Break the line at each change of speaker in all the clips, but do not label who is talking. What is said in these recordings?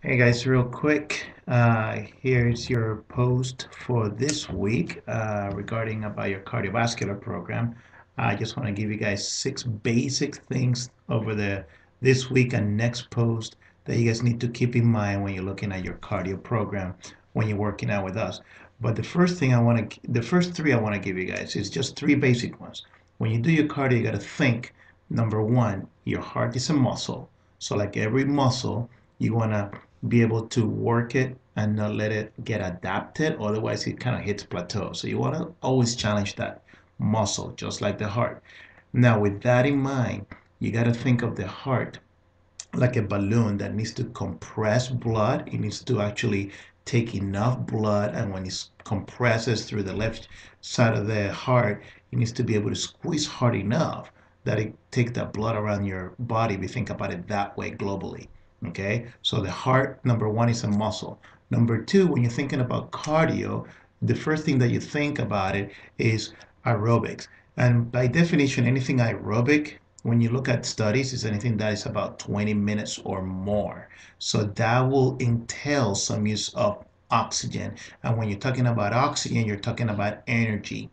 Hey guys, real quick, here's your post for this week regarding about your cardiovascular program. I just want to give you guys 6 basic things over the this week and next post that you guys need to keep in mind when you're looking at your cardio program when you're working out with us. But the first three I want to give you guys is just 3 basic ones. When you do your cardio, you got to think, number one, your heart is a muscle. So like every muscle, you want to be able to work it and not let it get adapted. Otherwise, it kind of hits plateau. So you want to always challenge that muscle, just like the heart. Now, with that in mind, you got to think of the heart like a balloon that needs to compress blood. It needs to actually take enough blood, and when it compresses through the left side of the heart, it needs to be able to squeeze hard enough that it takes that blood around your body. We think about it that way globally. Okay, so the heart, number one, is a muscle. Number two, when you're thinking about cardio, the first thing that you think about it is aerobics. And by definition, anything aerobic, when you look at studies, is anything that is about 20 minutes or more. So that will entail some use of oxygen. And when you're talking about oxygen, you're talking about energy.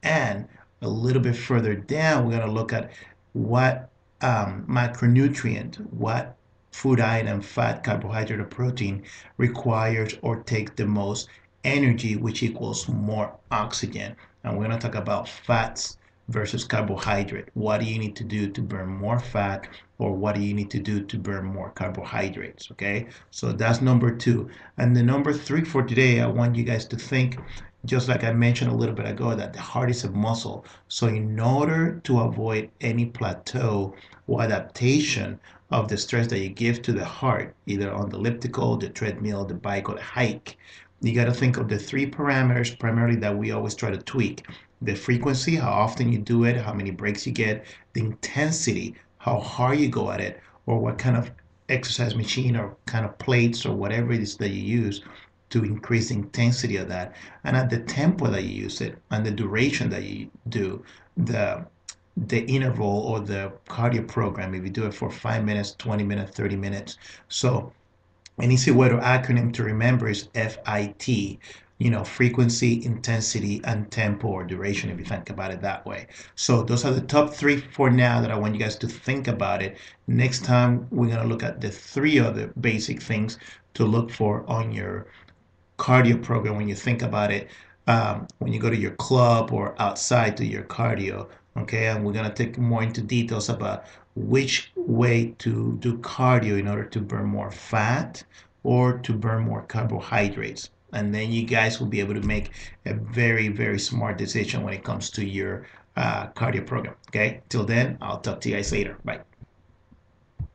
And a little bit further down, we're going to look at what macronutrient, what food item, fat, carbohydrate, or protein requires or takes the most energy, which equals more oxygen. And we're going to talk about fats versus carbohydrate. What do you need to do to burn more fat, or what do you need to do to burn more carbohydrates? Okay, so that's number two. And the number three for today, I want you guys to think, just like I mentioned a little bit ago, that the heart is a muscle. So in order to avoid any plateau or adaptation of the stress that you give to the heart, either on the elliptical, the treadmill, the bike, or the hike, you got to think of the 3 parameters primarily that we always try to tweak: the frequency, how often you do it, how many breaks you get; the intensity, how hard you go at it, or what kind of exercise machine or kind of plates or whatever it is that you use to increase the intensity of that, and at the tempo that you use it, and the duration that you do the interval or the cardio program, if you do it for 5 minutes, 20 minutes, 30 minutes. So an easy way to acronym to remember is FIT, frequency, intensity, and tempo or duration, if you think about it that way. So those are the top three for now that I want you guys to think about it. Next time, we're going to look at the 3 other basic things to look for on your cardio program when you think about it, when you go to your club or outside to your cardio. Okay, and we're gonna take more into details about which way to do cardio in order to burn more fat or to burn more carbohydrates. And then you guys will be able to make a very, very smart decision when it comes to your cardio program. Okay, till then, I'll talk to you guys later. Bye.